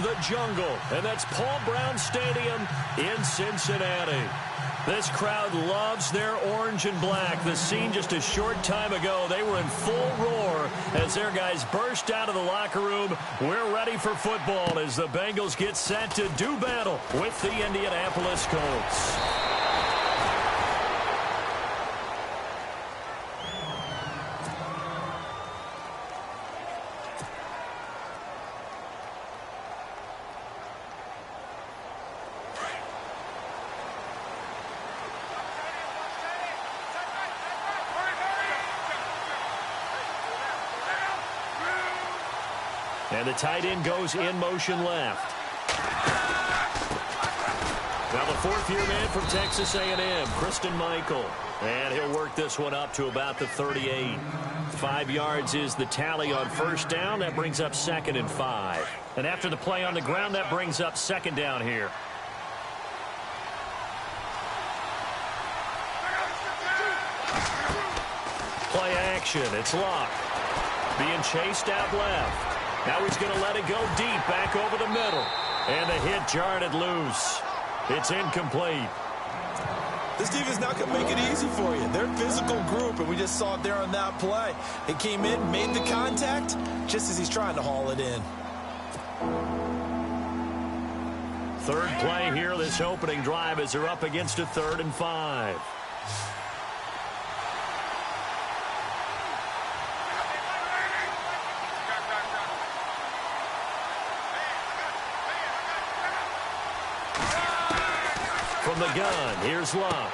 the jungle, and that's Paul Brown Stadium in Cincinnati. This crowd loves their orange and black. The scene just a short time ago, they were in full roar as their guys burst out of the locker room. We're ready for football as the Bengals get set to do battle with the Indianapolis Colts. And the tight end goes in motion left. Now the fourth-year man from Texas A&M, Christine Michael. And he'll work this one up to about the 38. 5 yards is the tally on first down. That brings up 2nd and 5. And after the play on the ground, that brings up 2nd down here. Play action. It's Luck. Being chased out left. Now he's going to let it go deep back over the middle. And the hit jarred it loose. It's incomplete. This defense not going to make it easy for you. They're a physical group, and we just saw it there on that play. It came in, made the contact, just as he's trying to haul it in. Third play here, this opening drive, as they're up against a 3rd and 5. From the gun, here's Luck.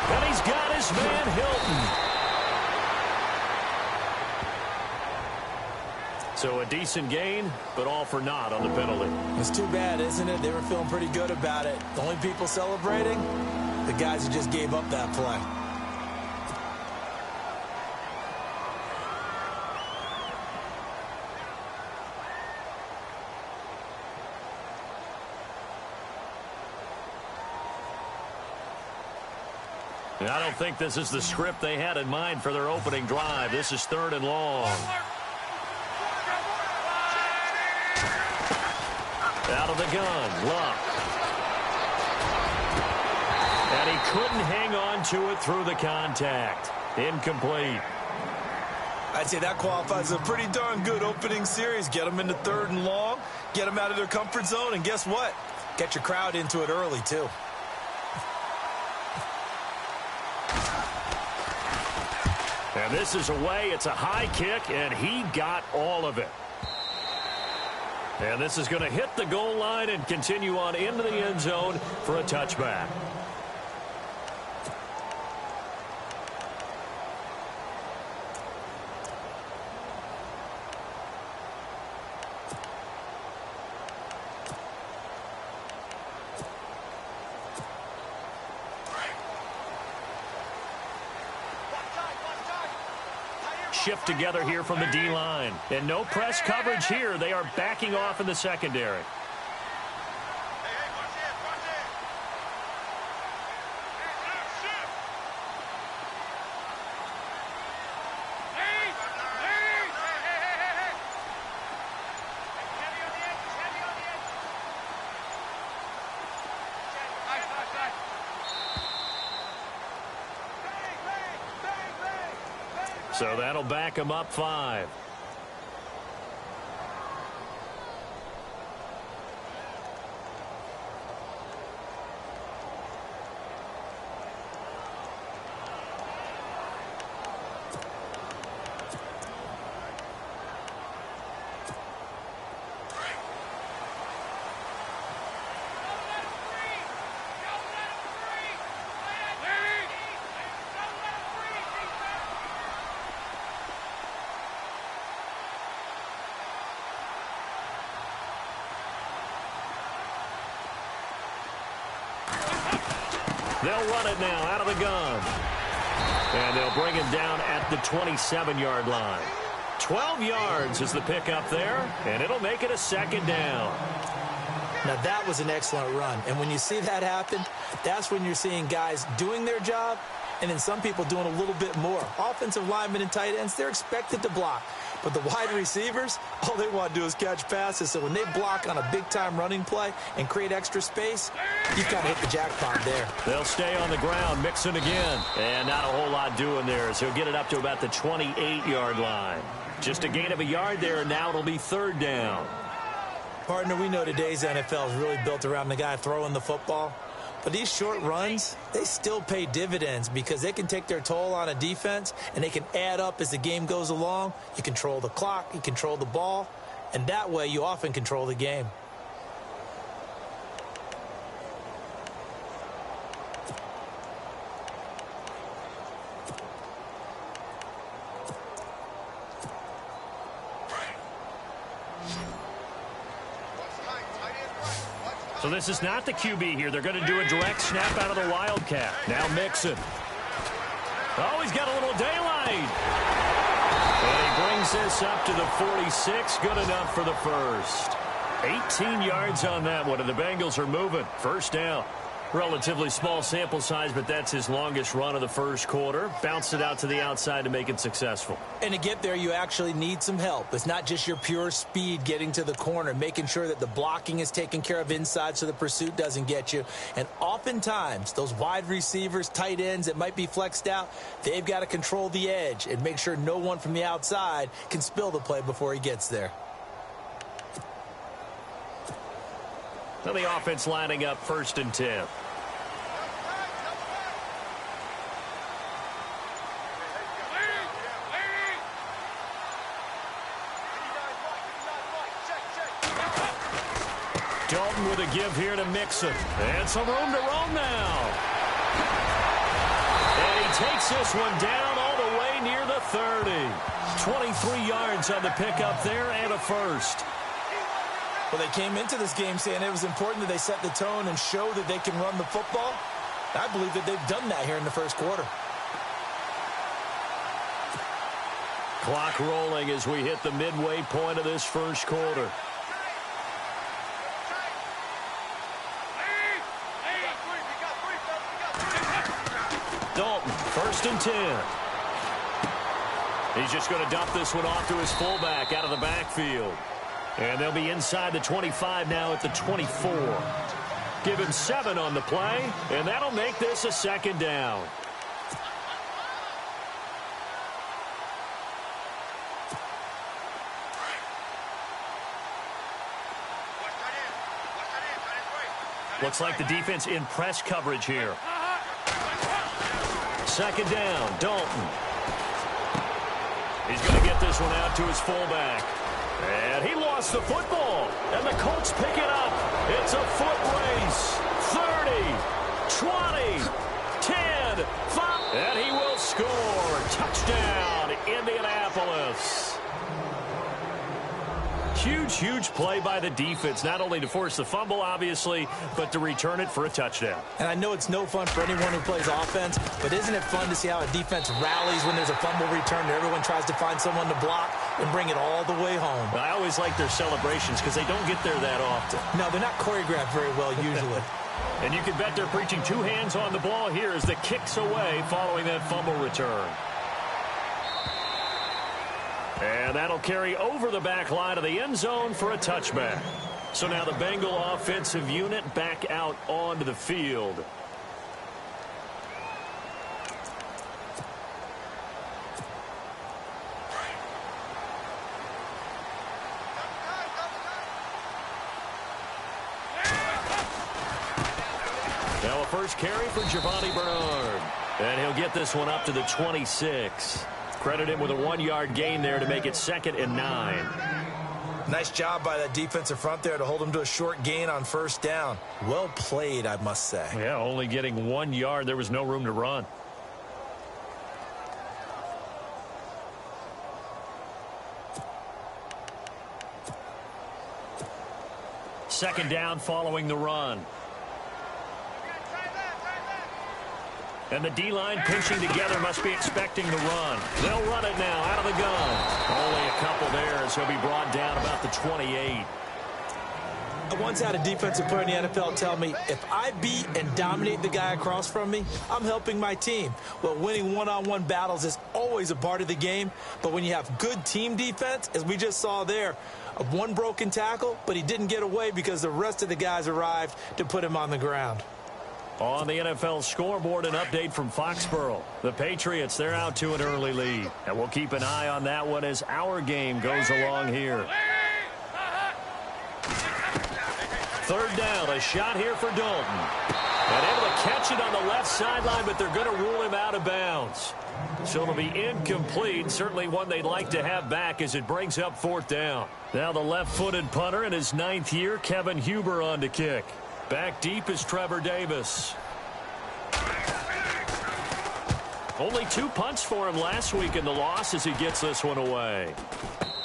And he's got his man Hilton. So a decent gain, but all for naught on the penalty. It's too bad, isn't it? They were feeling pretty good about it. The only people celebrating, the guys who just gave up that play. I don't think this is the script they had in mind for their opening drive. This is 3rd and long. Out of the gun, Luck. And he couldn't hang on to it through the contact. Incomplete. I'd say that qualifies as a pretty darn good opening series. Get them into 3rd and long, get them out of their comfort zone, and guess what? Get your crowd into it early, too. And this is away. It's a high kick, and he got all of it. And this is going to hit the goal line and continue on into the end zone for a touchback. Shift together here from the D-line. And no press coverage here. They are backing off in the secondary. So that'll back him up 5. They'll run it now out of the gun. And they'll bring him down at the 27-yard line. 12 yards is the pickup there, and it'll make it a 2nd down. Now, that was an excellent run. And when you see that happen, that's when you're seeing guys doing their job And then some people doing a little bit more. Offensive linemen and tight ends, they're expected to block. But the wide receivers, all they want to do is catch passes. So when they block on a big-time running play and create extra space, you've got to hit the jackpot there. They'll stay on the ground, mixing again. And not a whole lot doing there as he'll get it up to about the 28-yard line. Just a gain of a yard there, and now it'll be third down. Partner, we know today's NFL is really built around the guy throwing the football. But these short runs, they still pay dividends because they can take their toll on a defense and they can add up as the game goes along. You control the clock, you control the ball, and that way you often control the game. So this is not the QB here. They're going to do a direct snap out of the Wildcat. Now Mixon. Oh, he's got a little daylight. And he brings this up to the 46. Good enough for the first. 18 yards on that one, and the Bengals are moving. First down. Relatively small sample size, but that's his longest run of the first quarter. Bounced it out to the outside to make it successful. And to get there, you actually need some help. It's not just your pure speed getting to the corner, making sure that the blocking is taken care of inside so the pursuit doesn't get you. And oftentimes, those wide receivers, tight ends that might be flexed out, they've got to control the edge and make sure no one from the outside can spill the play before he gets there. Now the offense lining up 1st and 10. Dalton with a give here to Mixon. And some room to roam now. And he takes this one down all the way near the 30. 23 yards on the pickup there and a first. Well, they came into this game saying it was important that they set the tone and show that they can run the football. I believe that they've done that here in the first quarter. Clock rolling as we hit the midway point of this first quarter. Dalton, 1st and 10. He's just going to dump this one off to his fullback out of the backfield. And they'll be inside the 25 now at the 24. Give him 7 on the play, and that'll make this a 2nd down. Looks like the defense in press coverage here. 2nd down, Dalton. He's going to get this one out to his fullback. And he lost the football. And the Colts pick it up. It's a foot race. 30, 20, 10, 5. And he will score. Touchdown, Indianapolis. Huge, huge play by the defense, not only to force the fumble, obviously, but to return it for a touchdown. And I know it's no fun for anyone who plays offense, but isn't it fun to see how a defense rallies when there's a fumble return and everyone tries to find someone to block and bring it all the way home? I always like their celebrations because they don't get there that often. No, they're not choreographed very well usually. And you can bet they're preaching 2 hands on the ball here as the kick's away following that fumble return. And that'll carry over the back line of the end zone for a touchback. So now the Bengal offensive unit back out onto the field. Now a first carry for Giovanni Bernard. And he'll get this one up to the 26. Credit him with a 1-yard gain there to make it 2nd and 9. Nice job by that defensive front there to hold him to a short gain on 1st down. Well played, I must say. Yeah, only getting 1 yard. There was no room to run. Second down following the run. And the D-line pinching together must be expecting the run. They'll run it now out of the gun. Only a couple there as he'll be brought down about the 28. I once had a defensive player in the NFL tell me, if I beat and dominate the guy across from me, I'm helping my team. Well, winning one-on-one battles is always a part of the game, but when you have good team defense, as we just saw there, one broken tackle, but he didn't get away because the rest of the guys arrived to put him on the ground. On the NFL scoreboard, an update from Foxborough. The Patriots, they're out to an early lead. And we'll keep an eye on that one as our game goes along here. Third down, a shot here for Dalton. And able to catch it on the left sideline, but they're going to rule him out of bounds. So it'll be incomplete, certainly one they'd like to have back as it brings up fourth down. Now the left-footed punter in his 9th year, Kevin Huber, on to kick. Back deep is Trevor Davis. Only 2 punts for him last week in the loss as he gets this one away.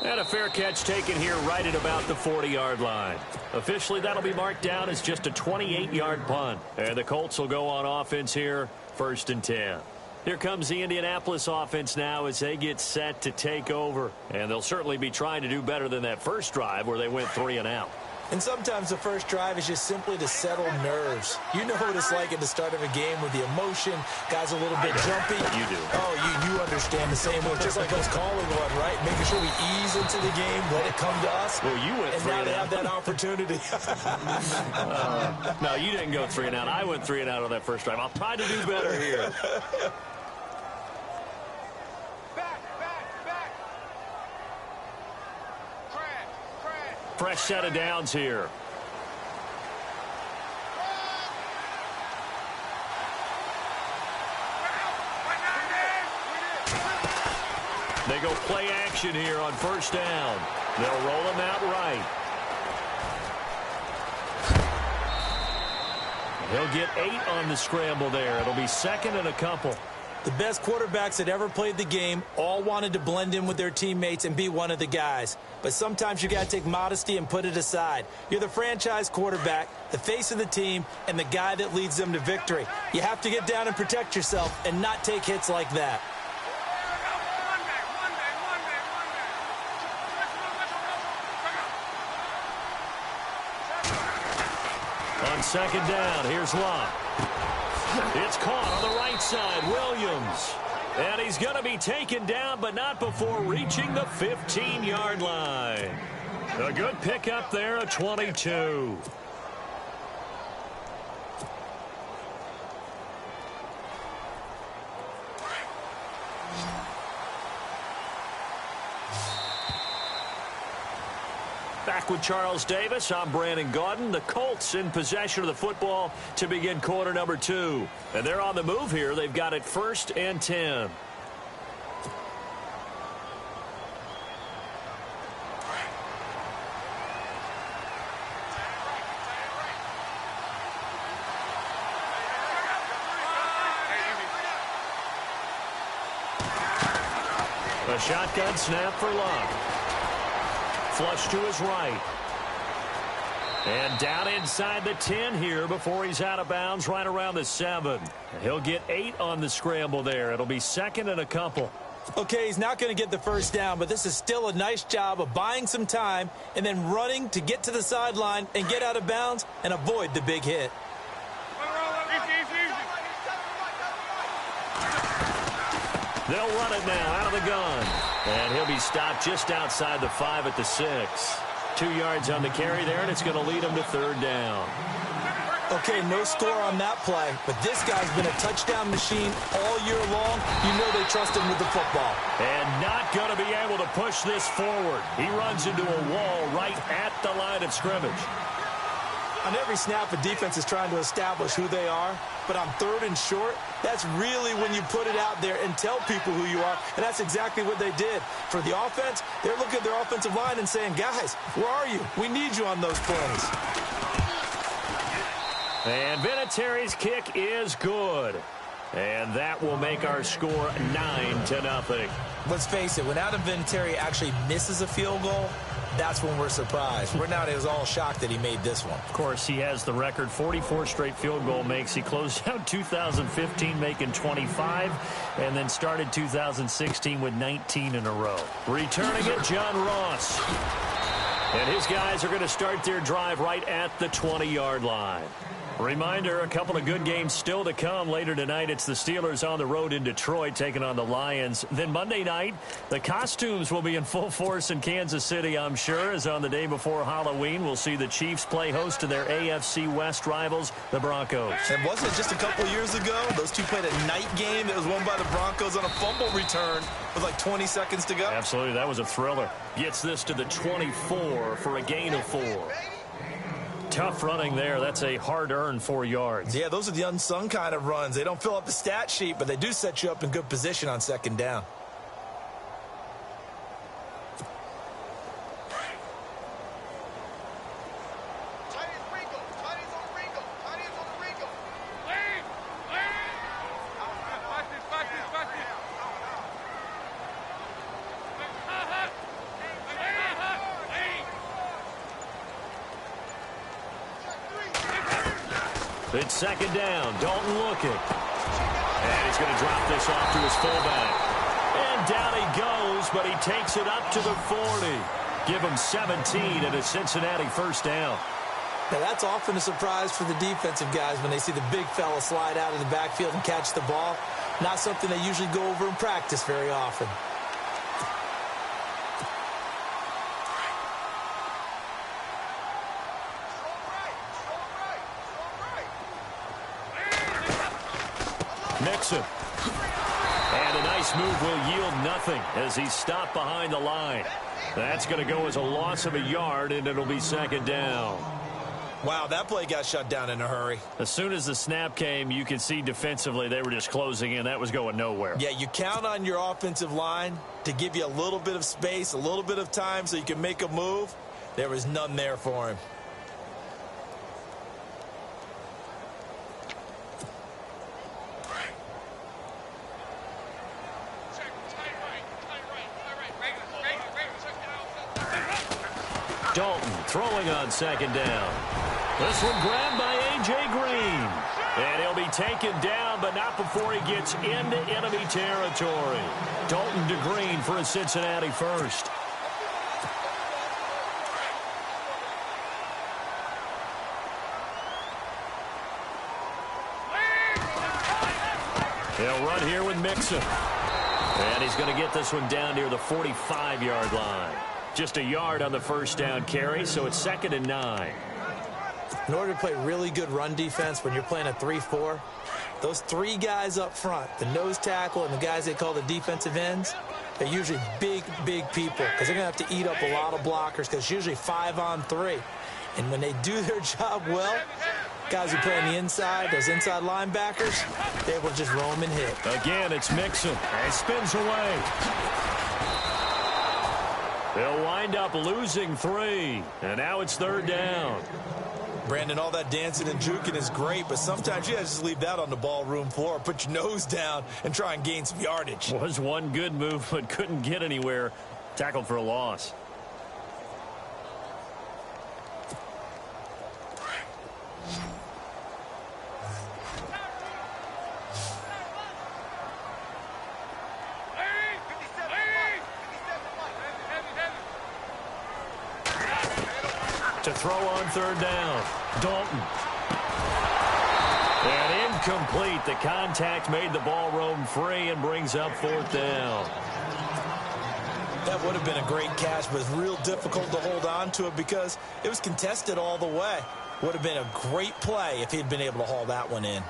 And a fair catch taken here right at about the 40-yard line. Officially, that'll be marked down as just a 28-yard punt. And the Colts will go on offense here, 1st and 10. Here comes the Indianapolis offense now as they get set to take over. And they'll certainly be trying to do better than that first drive where they went 3 and out. And sometimes the first drive is just simply to settle nerves. You know what it's like at the start of a game with the emotion. Guys a little bit jumpy. You do. Oh, you understand the same way. Just like us calling one, right? Making sure we ease into the game, let it come to us. Well, you went 3 and out. And now they have that opportunity. No, you didn't go 3 and out. I went 3 and out on that first drive. I'll try to do better here. Fresh set of downs here. They go play action here on first down. They'll roll him out right. He'll get 8 on the scramble there. It'll be 2nd and a couple. The best quarterbacks that ever played the game all wanted to blend in with their teammates and be one of the guys. But sometimes you got to take modesty and put it aside. You're the franchise quarterback, the face of the team, and the guy that leads them to victory. You have to get down and protect yourself and not take hits like that. On 2nd down, here's Love. It's caught on the right side, Williams. And he's going to be taken down, but not before reaching the 15-yard line. A good pickup there, a 22. Back with Charles Davis, I'm Brandon Gaudin. The Colts in possession of the football to begin quarter number 2. And they're on the move here. They've got it 1st and 10. A shotgun snap for Love. Flush to his right. And down inside the 10 here before he's out of bounds right around the 7. He'll get 8 on the scramble there. It'll be 2nd and a couple. Okay, he's not going to get the first down, but this is still a nice job of buying some time and then running to get to the sideline and get out of bounds and avoid the big hit. They'll run it now out of the gun. And he'll be stopped just outside the 5 at the 6. 2 yards on the carry there, and it's going to lead him to 3rd down. Okay, no score on that play, but this guy's been a touchdown machine all year long. You know they trust him with the football. And not going to be able to push this forward. He runs into a wall right at the line of scrimmage. On every snap, a defense is trying to establish who they are, but on 3rd and short, that's really when you put it out there and tell people who you are, and that's exactly what they did. For the offense, they're looking at their offensive line and saying, guys, where are you? We need you on those plays. And Vinatieri's kick is good. And that will make our score 9-0. Let's face it, when Adam Vinatieri actually misses a field goal, that's when we're surprised. We're not all shocked that he made this one. Of course, he has the record 44 straight field goal makes. He closed out 2015 making 25 and then started 2016 with 19 in a row. Returning it, John Ross. And his guys are going to start their drive right at the 20-yard line. Reminder, a couple of good games still to come later tonight. It's the Steelers on the road in Detroit taking on the Lions. Then Monday night, the costumes will be in full force in Kansas City, I'm sure, as on the day before Halloween, we'll see the Chiefs play host to their AFC West rivals, the Broncos. And wasn't it just a couple years ago, those two played a night game that was won by the Broncos on a fumble return with like 20 seconds to go? Absolutely, that was a thriller. Gets this to the 24 for a gain of 4. Tough running there. That's a hard-earned 4 yards. Yeah, those are the unsung kind of runs. They don't fill up the stat sheet, but they do set you up in good position on second down. It's second down. Dalton looking. And he's going to drop this off to his fullback. And down he goes, but he takes it up to the 40. Give him 17 and a Cincinnati first down. Now, that's often a surprise for the defensive guys when they see the big fella slide out of the backfield and catch the ball. Not something they usually go over in practice very often. Mixon. And a nice move will yield nothing as he's stopped behind the line. That's going to go as a loss of a yard, and it'll be second down. Wow, that play got shut down in a hurry. As soon as the snap came, you could see defensively they were just closing in. That was going nowhere. Yeah, you count on your offensive line to give you a little bit of space, a little bit of time so you can make a move. There was none there for him. Dalton throwing on second down. This one grabbed by A.J. Green. And he'll be taken down, but not before he gets into enemy territory. Dalton to Green for a Cincinnati first. They'll run here with Mixon. And he's going to get this one down near the 45-yard line. Just a yard on the first down carry, so it's 2nd and 9. In order to play really good run defense when you're playing a 3-4, those three guys up front, the nose tackle and the guys they call the defensive ends, they're usually big, big people because they're going to have to eat up a lot of blockers because it's usually 5-on-3. And when they do their job well, guys who play on the inside, those inside linebackers, they're able to just roam and hit. Again, it's Mixon. And spins away. They'll wind up losing 3. And now it's 3rd down. Brandon, all that dancing and juking is great, but sometimes you guys just leave that on the ballroom floor. Put your nose down and try and gain some yardage. Was one good move, but couldn't get anywhere. Tackled for a loss. To throw on 3rd down. Dalton. And incomplete. The contact made the ball roam free and brings up 4th down. That would have been a great catch, but it's real difficult to hold on to it because it was contested all the way. Would have been a great play if he'd been able to haul that one in.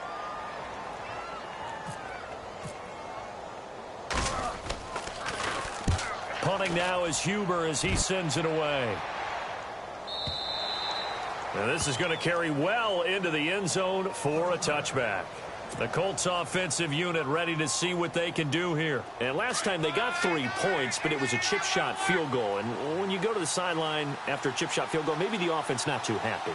Punting now is Huber as he sends it away. And this is going to carry well into the end zone for a touchback. The Colts offensive unit ready to see what they can do here. And last time they got 3 points, but it was a chip shot field goal. And when you go to the sideline after a chip shot field goal, maybe the offense not too happy.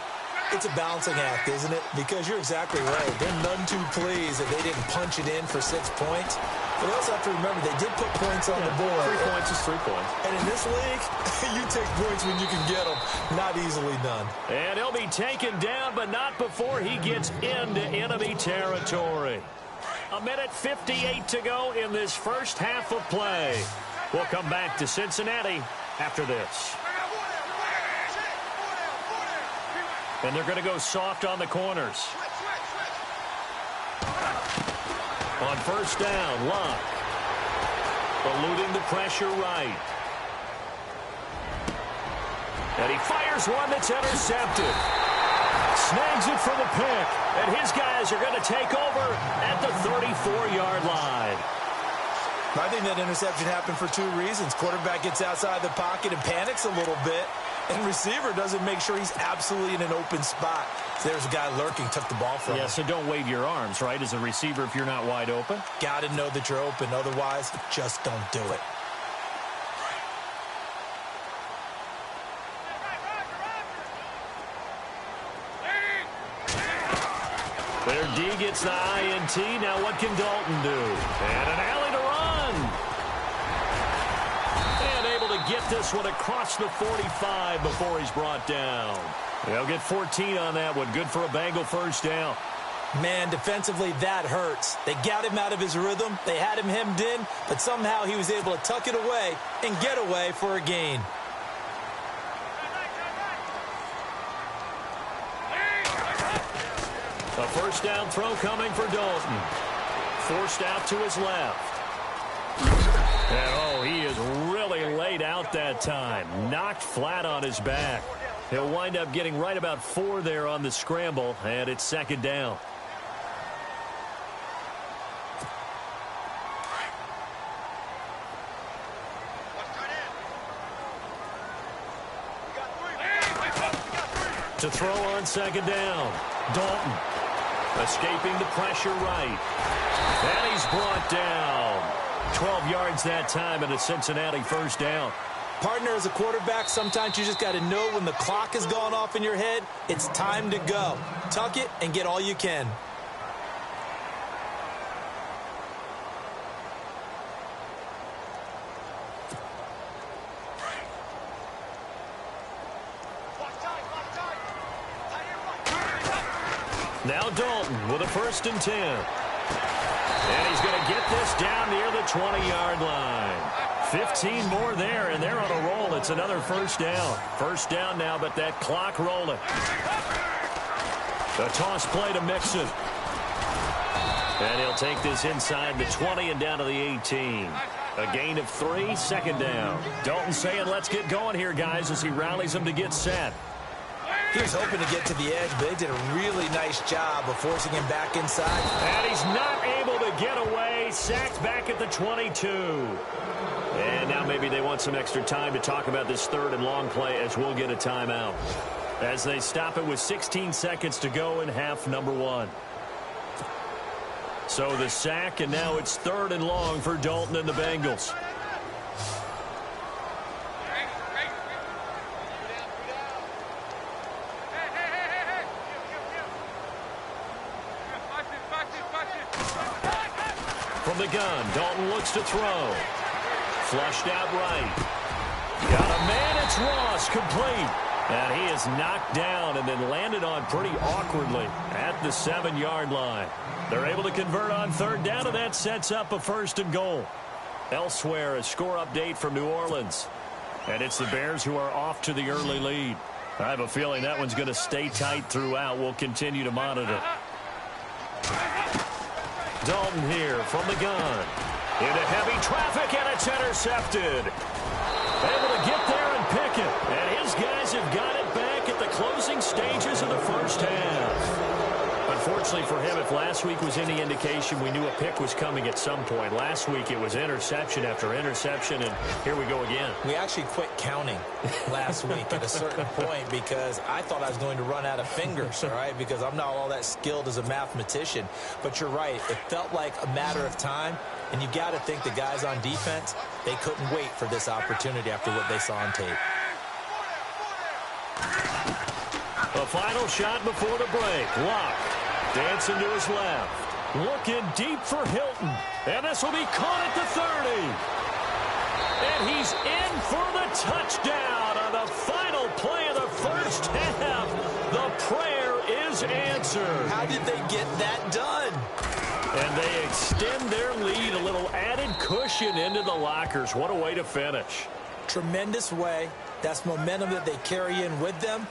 It's a balancing act, isn't it? Because you're exactly right. They're none too pleased that they didn't punch it in for 6 points. But you also have to remember they did put points on the board. 3 points is 3 points. And in this league, you take points when you can get them. Not easily done. And he'll be taken down, but not before he gets into enemy territory. 1:58 to go in this first half of play. We'll come back to Cincinnati after this. And they're going to go soft on the corners. On first down, Luck. Eluding the pressure right. And he fires one that's intercepted. Snags it for the pick. And his guys are going to take over at the 34-yard line. I think that interception happened for two reasons. Quarterback gets outside the pocket and panics a little bit. And receiver doesn't make sure he's absolutely in an open spot. So there's a guy lurking, took the ball from him. Yeah, so don't wave your arms, right, as a receiver if you're not wide open. Got to know that you're open. Otherwise, just don't do it. Their D gets the INT. Now what can Dalton do? And an alley to run. And able to get this one across the 45 before he's brought down. They'll get 14 on that one. Good for a Bengal first down. Man, defensively, that hurts. They got him out of his rhythm. They had him hemmed in, but somehow he was able to tuck it away and get away for a gain. A first down throw coming for Dalton. Forced out to his left. And, oh, he is really laid out that time. Knocked flat on his back. He'll wind up getting right about 4 there on the scramble, and it's second down. To throw on second down, Dalton. Escaping the pressure right. And he's brought down. 12 yards that time and a Cincinnati first down. Partner, as a quarterback, sometimes you just got to know when the clock has gone off in your head, it's time to go. Tuck it and get all you can. Now Dalton with a 1st and 10. And he's going to get this down near the 20-yard line. 15 more there, and they're on a roll. It's another first down. First down now, but that clock rolling. The toss play to Mixon. And he'll take this inside the 20 and down to the 18. A gain of 3, second down. Dalton saying, let's get going here, guys, as he rallies them to get set. He was hoping to get to the edge, but they did a really nice job of forcing him back inside. And he's not able to get away. Sacked back at the 22. And now maybe they want some extra time to talk about this 3rd and long play as we'll get a timeout. As they stop it with 16 seconds to go in half number 1. So the sack, and now it's 3rd and long for Dalton and the Bengals. From the gun, Dalton looks to throw. Flushed out right. Got a man, it's Ross, complete. And he is knocked down and then landed on pretty awkwardly at the 7-yard line. They're able to convert on 3rd down, and that sets up a 1st and goal. Elsewhere, a score update from New Orleans. And it's the Bears who are off to the early lead. I have a feeling that one's going to stay tight throughout. We'll continue to monitor. Dalton here from the gun. Into heavy traffic, and it's intercepted. Able to get there and pick it. And his guys have got it back at the closing stages of the first half. Unfortunately for him, if last week was any indication, we knew a pick was coming at some point. Last week it was interception after interception, and here we go again. We actually quit counting last week at a certain point because I thought I was going to run out of fingers, all right, because I'm not all that skilled as a mathematician. But you're right. It felt like a matter of time, and you got to think the guys on defense, they couldn't wait for this opportunity after what they saw on tape. The final shot before the break. Luck dancing to his left. Looking deep for Hilton. And this will be caught at the 30. And he's in for the touchdown on the final play of the first half. The prayer is answered. How did they get that done? And they extend their lead, a little added cushion into the lockers. What a way to finish. Tremendous way. That's momentum that they carry in with them.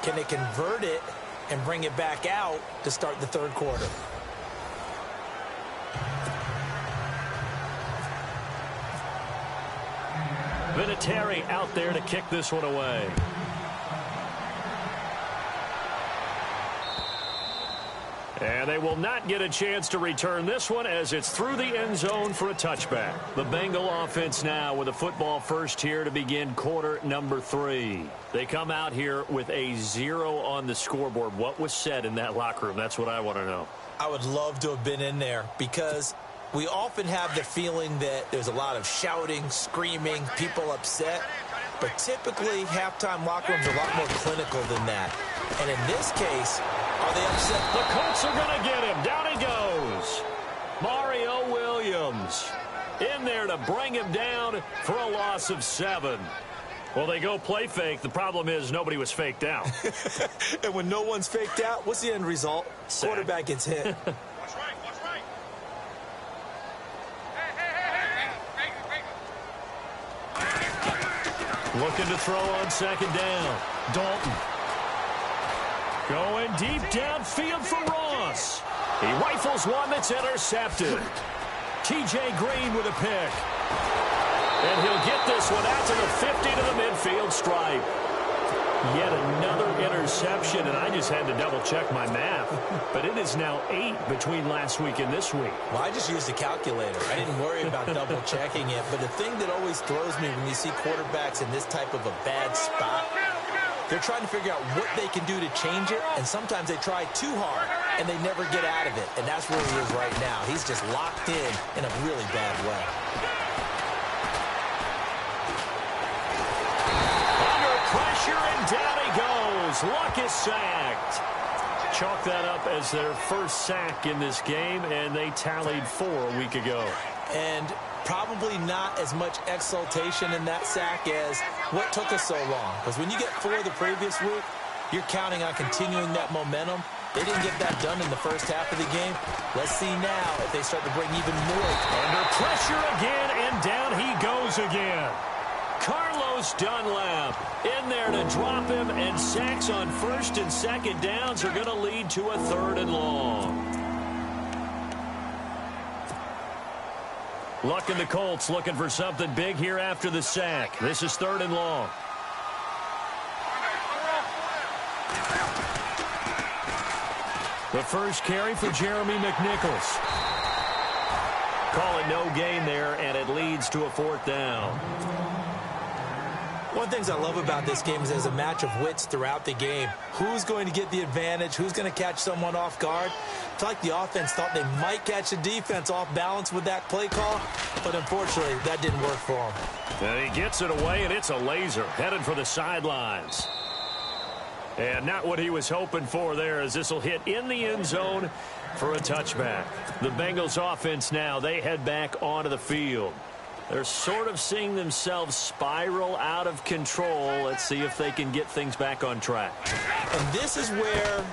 Can they convert it and bring it back out to start the third quarter? Vinatieri out there to kick this one away. And they will not get a chance to return this one as it's through the end zone for a touchback. The Bengal offense now with a football first here to begin quarter number 3. They come out here with a 0 on the scoreboard. What was said in that locker room? That's what I want to know. I would love to have been in there because we often have the feeling that there's a lot of shouting, screaming, people upset. But typically, halftime locker rooms are a lot more clinical than that. And in this case, are they upset? The Colts are going to get him. Down he goes. Mario Williams in there to bring him down for a loss of 7. Well, they go play fake. The problem is nobody was faked out. And when no one's faked out, what's the end result? Sack. Quarterback gets hit. What's right? Looking to throw on second down. Dalton. Going deep downfield for Ross. He rifles one that's intercepted. T.J. Green with a pick. And he'll get this one out to the 50 to the midfield stripe. Yet another interception, and I just had to double-check my math. But it is now 8 between last week and this week. Well, I just used a calculator. I didn't worry about double-checking it. But the thing that always throws me when you see quarterbacks in this type of a bad spot, they're trying to figure out what they can do to change it, and sometimes they try too hard, and they never get out of it. And that's where he is right now. He's just locked in a really bad way. Pressure, and down he goes. Luck is sacked. Chalk that up as their first sack in this game, and they tallied 4 a week ago. And probably not as much exultation in that sack as what took us so long. Because when you get 4 the previous week, you're counting on continuing that momentum. They didn't get that done in the first half of the game. Let's see now if they start to bring even more. Under pressure again, and down he goes again. Carlos Dunlap in there to drop him, and sacks on first and second downs are going to lead to a 3rd and long. Luck and the Colts looking for something big here after the sack. This is 3rd and long. The first carry for Jeremy McNichols. Call it no gain there, and it leads to a 4th down. One of the things I love about this game is there's a match of wits throughout the game. Who's going to get the advantage? Who's going to catch someone off guard? I feel like the offense thought they might catch the defense off balance with that play call, but unfortunately, that didn't work for him. And he gets it away, and it's a laser headed for the sidelines. And not what he was hoping for there, as this will hit in the end zone for a touchback. The Bengals offense now, they head back onto the field. They're sort of seeing themselves spiral out of control. Let's see if they can get things back on track. And this is where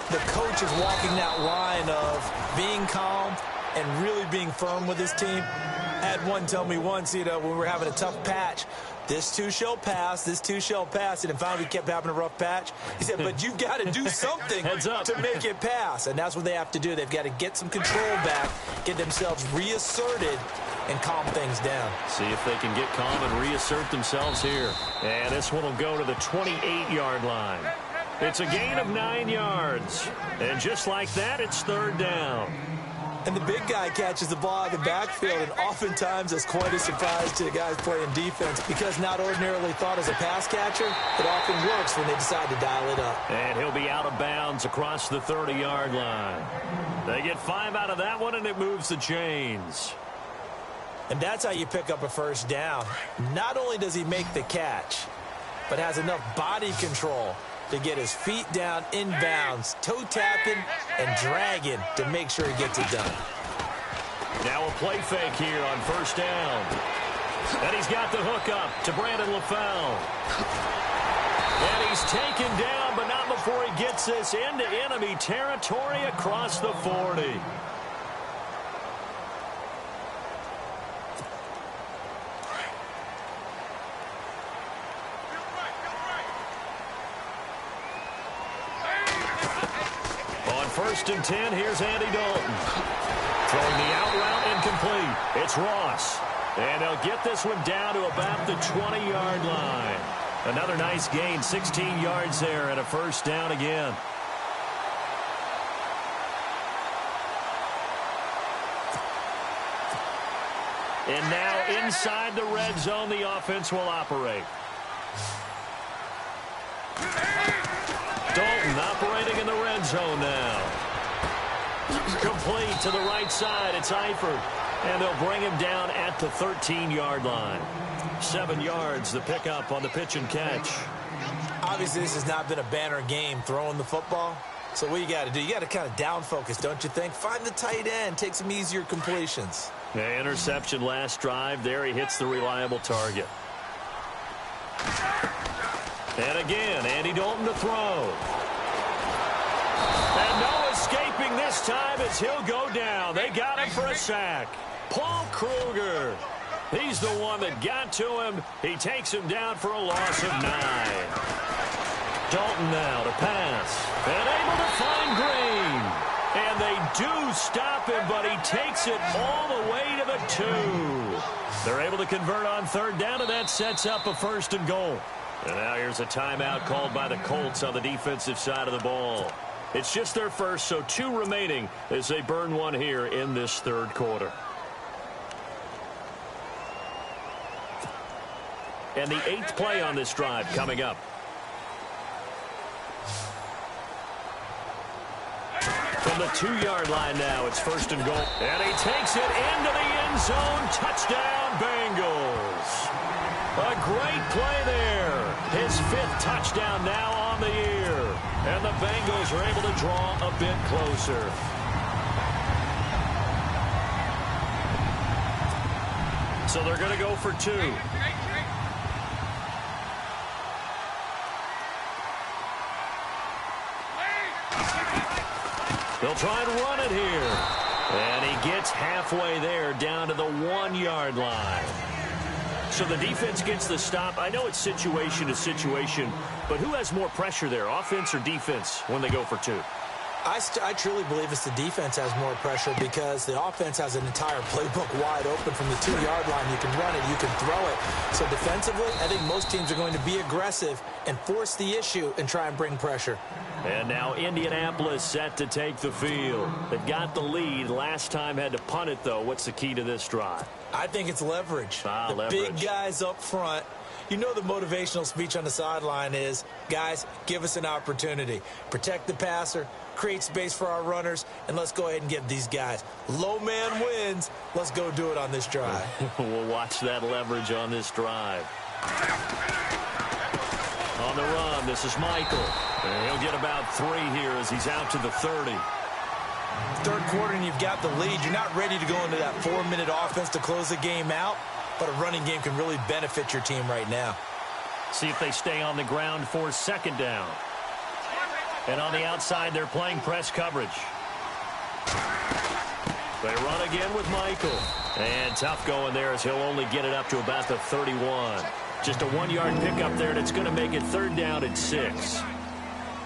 the coach is walking that line of being calm and really being firm with his team. I had one tell me once, when we were having a tough patch, this too shall pass, this too shall pass. And then finally we kept having a rough patch. He said, but you've got to do something to make it pass. And that's what they have to do. They've got to get some control back, get themselves reasserted, and calm things down. See if they can get calm and reassert themselves here. And this one will go to the 28-yard line. It's a gain of 9 yards. And just like that, it's 3rd down. And the big guy catches the ball in the backfield, and oftentimes that's quite a surprise to the guys playing defense because not ordinarily thought as a pass catcher, it often works when they decide to dial it up. And he'll be out of bounds across the 30-yard line. They get 5 out of that one, and it moves the chains. And that's how you pick up a first down. Not only does he make the catch, but has enough body control to get his feet down inbounds, toe tapping and dragging to make sure he gets it done. Now a play fake here on first down. And he's got the hook up to Brandon LaFell. And he's taken down, but not before he gets this into enemy territory across the 40. first and 10, here's Andy Dalton. Throwing the out route incomplete. It's Ross. And they'll get this one down to about the 20-yard line. Another nice gain, 16 yards there, and a first down again. And now inside the red zone, the offense will operate. Dalton operating in the red zone now. Complete to the right side. It's Eifert. And they'll bring him down at the 13-yard line. 7 yards, the pickup on the pitch and catch. Obviously, this has not been a banner game throwing the football. So what you got to do, you got to kind of down focus, don't you think? Find the tight end, take some easier completions. Yeah, interception last drive. There he hits the reliable target. And again, Andy Dalton to throw. And no escaping this time as he'll go down. They got him for a sack. Paul Kruger. He's the one that got to him. He takes him down for a loss of 9. Dalton now to pass. And able to find Green. And they do stop him, but he takes it all the way to the 2. They're able to convert on third down, and that sets up a first and goal. And now here's a timeout called by the Colts on the defensive side of the ball. It's just their first, so 2 remaining as they burn one here in this third quarter. And the 8th play on this drive coming up. From the 2-yard line now, it's first and goal. And he takes it into the end zone. Touchdown, Bengals. A great play there. His 5th touchdown now on the year. And the Bengals are able to draw a bit closer. So they're going to go for 2. They'll try and run it here. And he gets halfway there down to the 1-yard line. So the defense gets the stop. I know it's situation to situation, but who has more pressure there, offense or defense, when they go for 2? I truly believe it's the defense has more pressure because the offense has an entire playbook wide open from the 2-yard line. You can run it, you can throw it. So defensively, I think most teams are going to be aggressive and force the issue and try and bring pressure. And now Indianapolis set to take the field. They've got the lead. Last time had to punt it, though. What's the key to this drive? I think it's leverage. Leverage. Big guys up front. You know the motivational speech on the sideline is, guys, give us an opportunity. Protect the passer, create space for our runners, and let's go ahead and give these guys. Low man wins. Let's go do it on this drive. We'll watch that leverage on this drive. On the run, this is Michael. And he'll get about 3 here as he's out to the 30. Third quarter and you've got the lead. You're not ready to go into that 4-minute offense to close the game out, but a running game can really benefit your team right now. See if they stay on the ground for second down. And on the outside, they're playing press coverage. They run again with Michael. And tough going there as he'll only get it up to about the 31. Just a 1-yard pickup there, and it's going to make it third down at 6.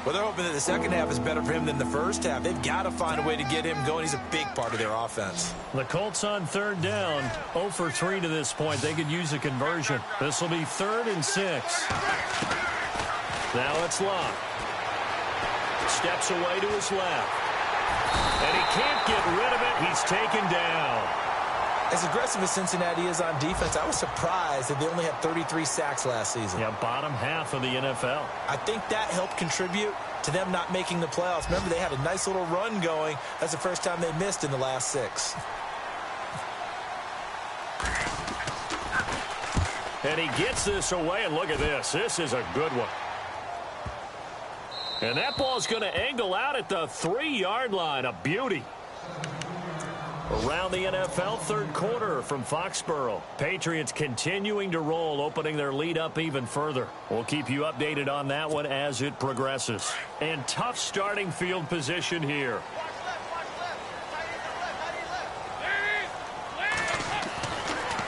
Well, they're hoping that the second half is better for him than the first half. They've got to find a way to get him going. He's a big part of their offense. The Colts on third down, 0 for 3 to this point. They could use a conversion. This will be 3rd and 6. Now it's Locke. Steps away to his left. And he can't get rid of it. He's taken down. As aggressive as Cincinnati is on defense, I was surprised that they only had 33 sacks last season. Yeah, bottom half of the NFL. I think that helped contribute to them not making the playoffs. Remember, they had a nice little run going. That's the first time they missed in the last 6. And he gets this away, and look at this. This is a good one. And that ball's going to angle out at the 3-yard line. A beauty. Around the NFL, third quarter from Foxborough. Patriots continuing to roll, opening their lead up even further. We'll keep you updated on that one as it progresses. And tough starting field position here.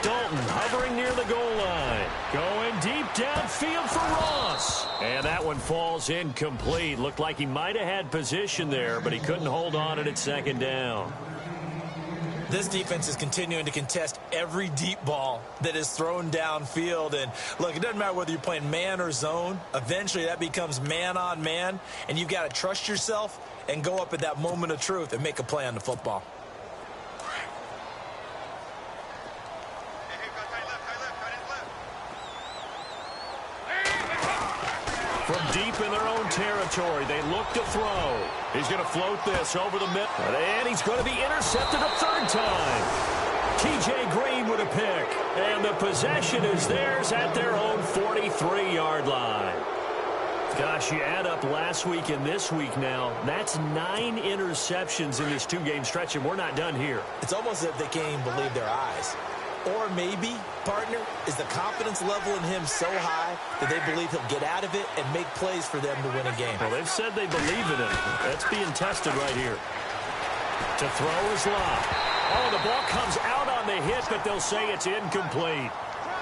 Dalton hovering near the goal line. Going deep downfield for Ross. And that one falls incomplete. Looked like he might have had position there, but he couldn't hold on at second down. This defense is continuing to contest every deep ball that is thrown downfield. And, look, it doesn't matter whether you're playing man or zone. Eventually, that becomes man on man, and you've got to trust yourself and go up at that moment of truth and make a play on the football. From deep in their own territory, they look to throw. He's going to float this over the middle. And he's going to be intercepted a third time. T.J. Green with a pick. And the possession is theirs at their own 43-yard line. Gosh, you add up last week and this week now, that's 9 interceptions in this 2-game stretch, and we're not done here. It's almost as if they can't even believe their eyes. Or maybe, partner, is the confidence level in him so high that they believe he'll get out of it and make plays for them to win a game. Well, they've said they believe in him. That's being tested right here. To throw is Love. Oh, the ball comes out on the hit, but they'll say it's incomplete.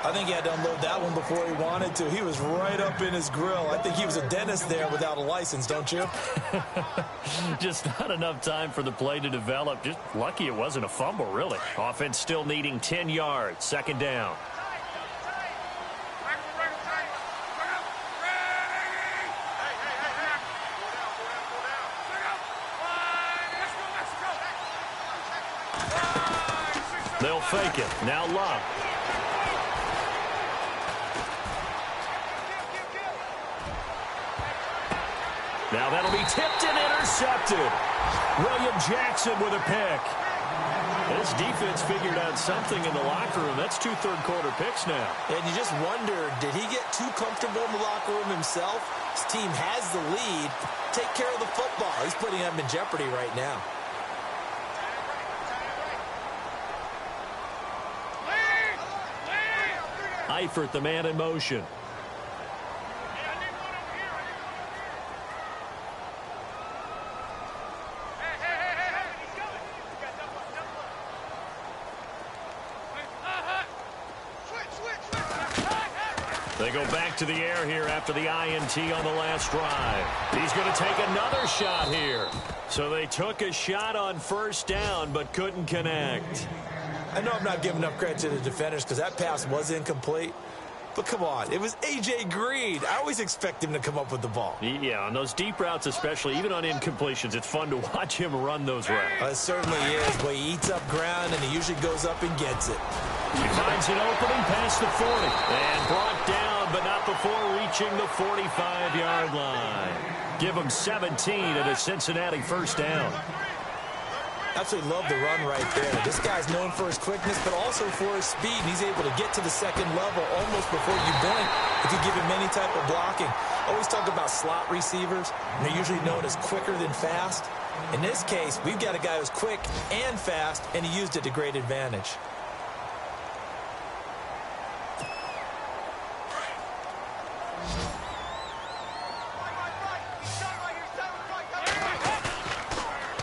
I think he had to unload that one before he wanted to. He was right up in his grill. I think he was a dentist there without a license, don't you? Just not enough time for the play to develop. Just lucky it wasn't a fumble, really. Offense still needing 10 yards. Second down. They'll fake it. Now Love. Now that'll be tipped and intercepted. William Jackson with a pick. This defense figured out something in the locker room. That's 2 third-quarter picks now. And you just wonder, did he get too comfortable in the locker room himself? His team has the lead. Take care of the football. He's putting them in jeopardy right now. Eifert, the man in motion. They go back to the air here after the INT on the last drive. He's going to take another shot here. So they took a shot on first down but couldn't connect. I know I'm not giving enough credit to the defenders because that pass was incomplete. But come on, it was A.J. Green. I always expect him to come up with the ball. Yeah, on those deep routes especially, even on incompletions, it's fun to watch him run those routes. It certainly is, but he eats up ground and he usually goes up and gets it. He finds an opening past the 40 and brought down, but not before reaching the 45-yard line. Give him 17 at a Cincinnati first down. Absolutely love the run right there. This guy's known for his quickness, but also for his speed. He's able to get to the second level almost before you blink if you give him any type of blocking. Always talk about slot receivers, and they're usually known as quicker than fast. In this case, we've got a guy who's quick and fast, and he used it to great advantage.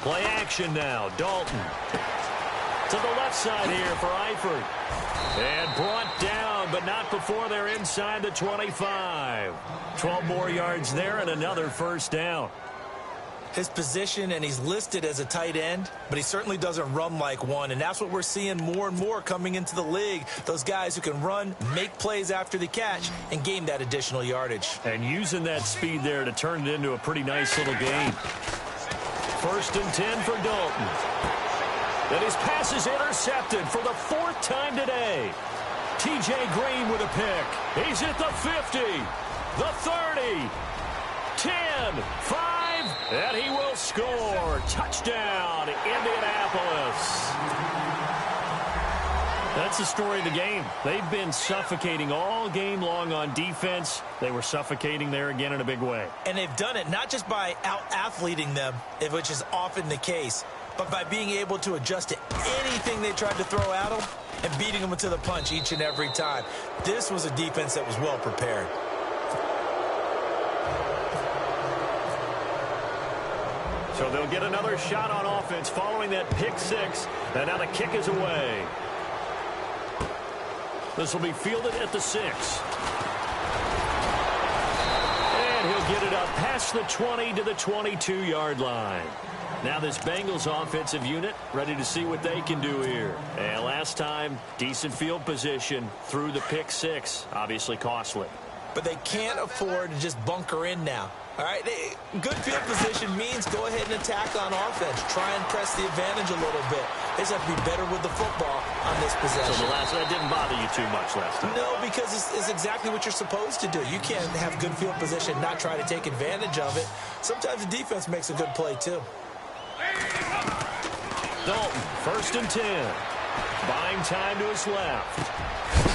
Play action now. Dalton. To the left side here for Eifert. And brought down, but not before they're inside the 25. 12 more yards there and another first down. His position, and he's listed as a tight end, but he certainly doesn't run like one, and that's what we're seeing more and more coming into the league. Those guys who can run, make plays after the catch, and gain that additional yardage. And using that speed there to turn it into a pretty nice little game. First and 10 for Dalton. And his pass is intercepted for the 4th time today. T.J. Green with a pick. He's at the 50, the 30, 10, 5, and he will score. Touchdown, Indianapolis. That's the story of the game. They've been suffocating all game long on defense. They were suffocating there again in a big way. And they've done it not just by out-athleting them, which is often the case, but by being able to adjust to anything they tried to throw at them and beating them to the punch each and every time. This was a defense that was well prepared. So they'll get another shot on offense following that pick six. And now the kick is away. This will be fielded at the 6. get it up past the 20 to the 22-yard line. Now this Bengals offensive unit ready to see what they can do here. And last time, decent field position through the pick six. Obviously costly. But they can't afford to just bunker in now. All right, good field position means go ahead and attack on offense. Try and press the advantage a little bit. They just have to be better with the football on this possession. So that didn't bother you too much last time? No, because it's exactly what you're supposed to do. You can't have good field position and not try to take advantage of it. Sometimes the defense makes a good play, too. Dalton, 1st and 10. Buying time to his left.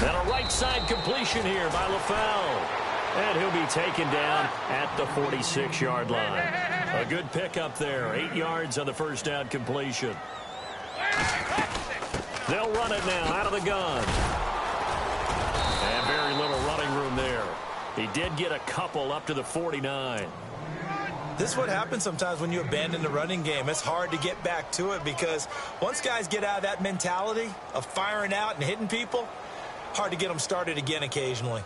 And a right side completion here by LaFell. And he'll be taken down at the 46-yard line. A good pickup there. 8 yards on the first down completion. They'll run it now out of the gun. And very little running room there. He did get a couple up to the 49. This is what happens sometimes when you abandon the running game. It's hard to get back to it because once guys get out of that mentality of firing out and hitting people, hard to get them started again occasionally.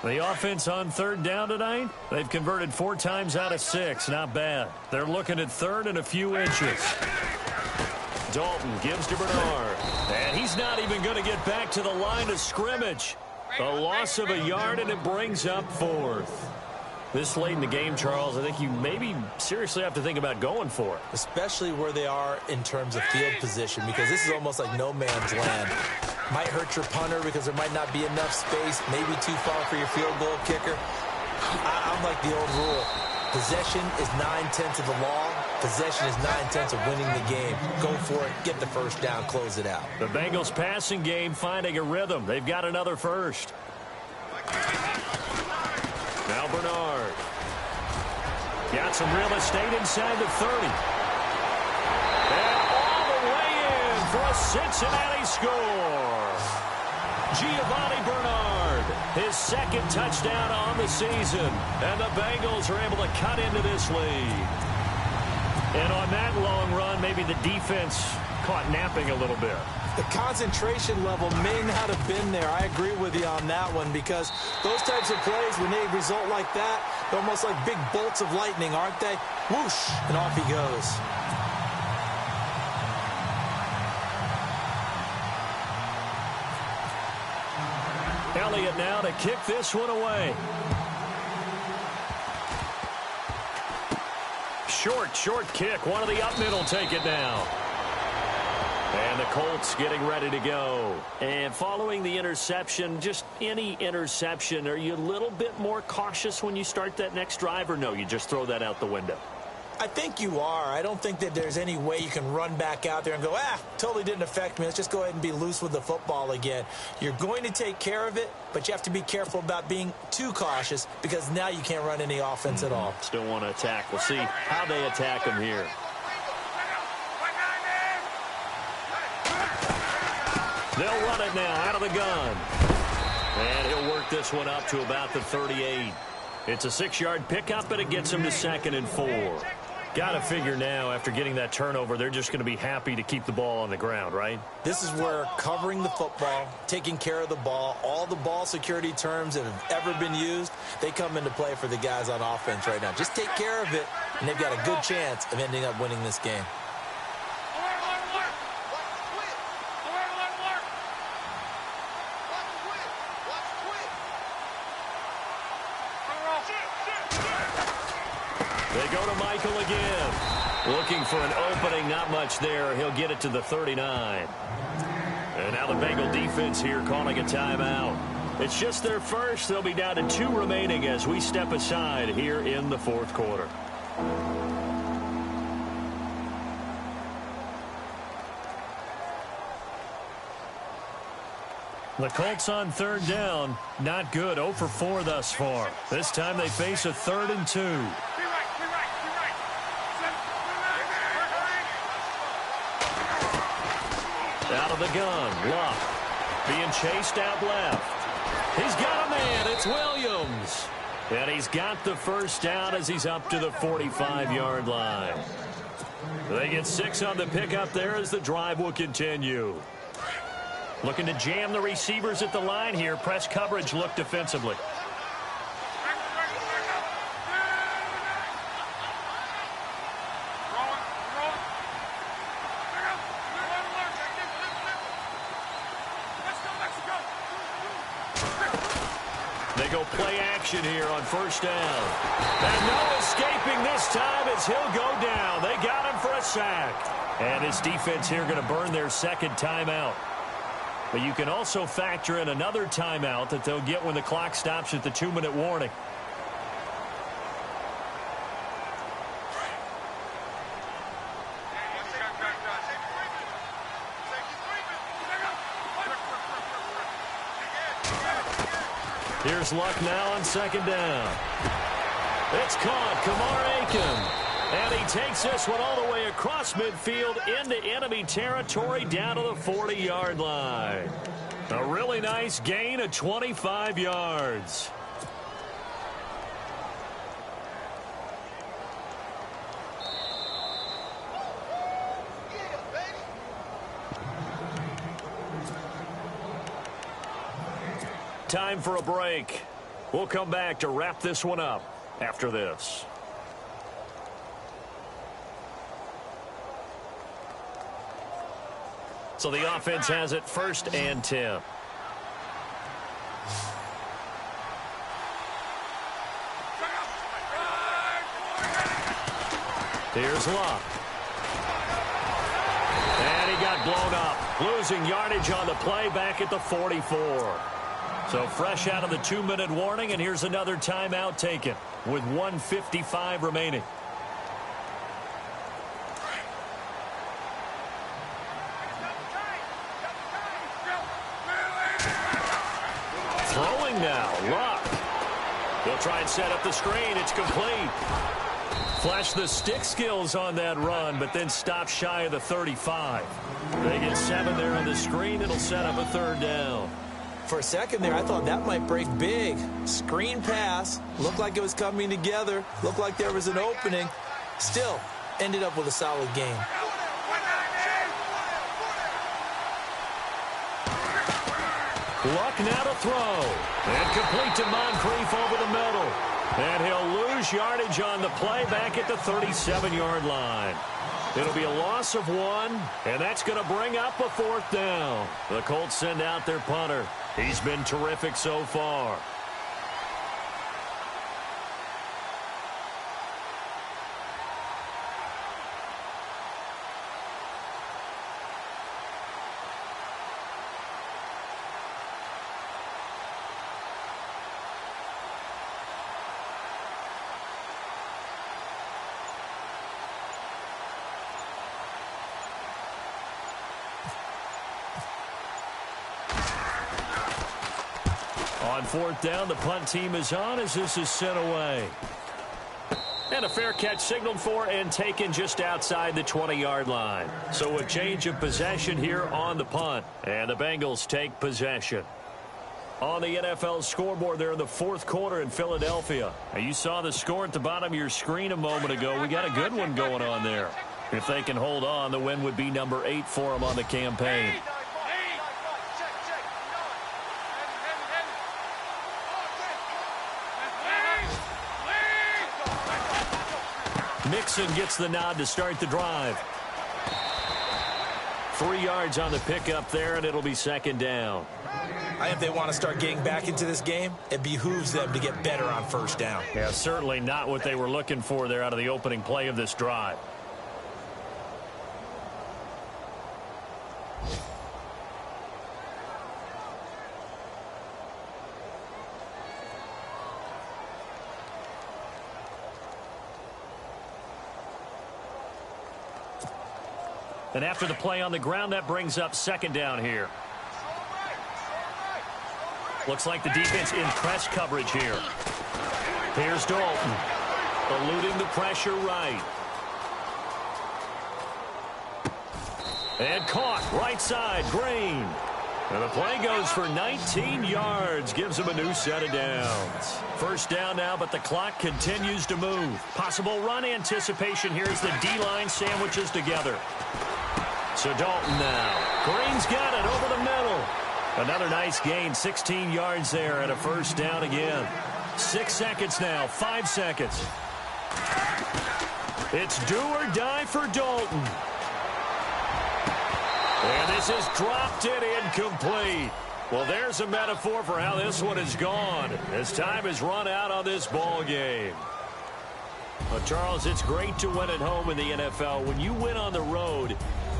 The offense on 3rd down tonight, they've converted 4 times out of 6. Not bad. They're looking at 3rd and a few inches. Dalton gives to Bernard. And he's not even going to get back to the line of scrimmage. A loss of a yard, and it brings up 4th. This late in the game, Charles, I think you maybe seriously have to think about going for it. Especially where they are in terms of field position, because this is almost like no man's land. Might hurt your punter because there might not be enough space, maybe too far for your field goal kicker. I'm like the old rule. Possession is 9/10 of the law. Possession is 9/10 of winning the game. Go for it. Get the first down. Close it out. The Bengals passing game finding a rhythm. They've got another first. Now Bernard. Got some real estate inside the 30. And all the way in for a Cincinnati score. Giovanni Bernard, his 2nd touchdown on the season. And the Bengals are able to cut into this lead. And on that long run, maybe the defense caught napping a little bit. The concentration level may not have been there. I agree with you on that one because those types of plays, when they result like that, they're almost like big bolts of lightning, aren't they? Whoosh, and off he goes. Elliott now to kick this one away. Short kick. One of the up middle take it now. And the Colts getting ready to go. And following the interception, just any interception, are you a little bit more cautious when you start that next drive, or no, you just throw that out the window? I think you are. I don't think that there's any way you can run back out there and go, totally didn't affect me. Let's just go ahead and be loose with the football again. You're going to take care of it, but you have to be careful about being too cautious because now you can't run any offense at all. Still want to attack. We'll see how they attack them here. They'll run it now out of the gun. And he'll work this one up to about the 38. It's a 6-yard pickup, and it gets him to 2nd and 4. Got to figure now, after getting that turnover, they're just going to be happy to keep the ball on the ground, right? This is where covering the football, taking care of the ball, all the ball security terms that have ever been used, they come into play for the guys on offense right now. Just take care of it, and they've got a good chance of ending up winning this game. They go to Michael again. Looking for an opening, not much there. He'll get it to the 39. And now the Bengal defense here calling a timeout. It's just their first. They'll be down to 2 remaining as we step aside here in the 4th quarter. The Colts on 3rd down. Not good. 0 for 4 thus far. This time they face a 3rd and 2. Out of the gun. Luck. Being chased out left. He's got a man. It's Williams. And he's got the first down as he's up to the 45-yard line. They get 6 on the pickup there as the drive will continue. Looking to jam the receivers at the line here. Press coverage look defensively. They go play action here on first down. And no escaping this time as he'll go down. They got him for a sack. And this defense here going to burn their second timeout. But you can also factor in another timeout that they'll get when the clock stops at the 2-minute warning. Here's Luck now on second down. It's caught. Kamar Aiken. And he takes this one all the way across midfield into enemy territory down to the 40-yard line. A really nice gain of 25 yards. Time for a break. We'll come back to wrap this one up after this. So the offense has it 1st and 10. Here's Luck. And he got blown up. Losing yardage on the play back at the 44. So fresh out of the 2-minute warning, and here's another timeout taken with 1:55 remaining. Throwing now, Luck. They'll try and set up the screen. It's complete. Flash the stick skills on that run, but then stop shy of the 35. They get 7 there on the screen. It'll set up a 3rd down. For a second there, I thought that might break big. Screen pass. Looked like it was coming together. Looked like there was an opening. Still, ended up with a solid game. Luck now to throw. And complete to Moncrief over the middle. And he'll lose yardage on the play back at the 37-yard line. It'll be a loss of 1, and that's going to bring up a 4th down. The Colts send out their punter. He's been terrific so far. On 4th down, the punt team is on as this is sent away. And a fair catch signaled for and taken just outside the 20-yard line. So a change of possession here on the punt. And the Bengals take possession. On the NFL scoreboard there in the 4th quarter in Philadelphia. Now you saw the score at the bottom of your screen a moment ago. We got a good one going on there. If they can hold on, the win would be number 8 for them on the campaign. Mixon gets the nod to start the drive. 3 yards on the pickup there, and it'll be 2nd down. I think they want to start getting back into this game. It behooves them to get better on 1st down. Yeah, certainly not what they were looking for there out of the opening play of this drive. And after the play on the ground, that brings up 2nd down here. Looks like the defense in press coverage here. Here's Dalton, eluding the pressure right. And caught right side, Green. And the play goes for 19 yards, gives him a new set of downs. 1st down now, but the clock continues to move. Possible run anticipation here as the D-line sandwiches together. So Dalton now. Green's got it over the middle. Another nice gain, 16 yards there and a first down again. 6 seconds now, 5 seconds. It's do or die for Dalton. And this is dropped and incomplete. Well, there's a metaphor for how this one is gone as time has run out on this ball game. Well, Charles, it's great to win at home in the NFL. When you win on the road,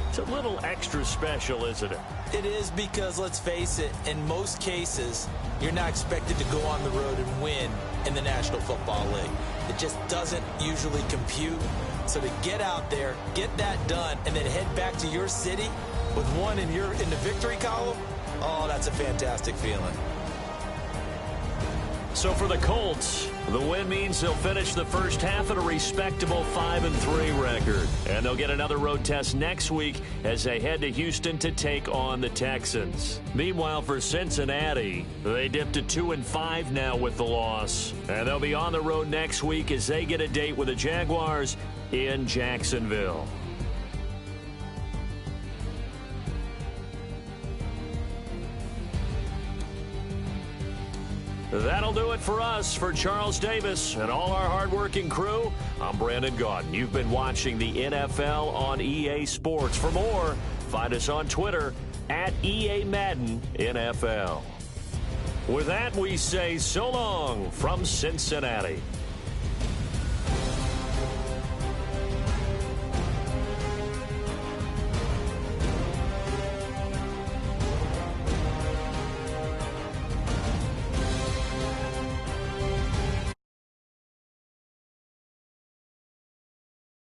it's a little extra special, isn't it? It is because, let's face it, in most cases, you're not expected to go on the road and win in the National Football League. It just doesn't usually compute. So to get out there, get that done, and then head back to your city with one in the victory column, oh, that's a fantastic feeling. So for the Colts, the win means they'll finish the first half at a respectable 5-3 record. And they'll get another road test next week as they head to Houston to take on the Texans. Meanwhile, for Cincinnati, they dipped to 2-5 now with the loss. And they'll be on the road next week as they get a date with the Jaguars in Jacksonville. That'll do it for us. For Charles Davis and all our hardworking crew, I'm Brandon Gaudin. You've been watching the NFL on EA Sports. For more, find us on Twitter at EA Madden NFL. With that, we say so long from Cincinnati.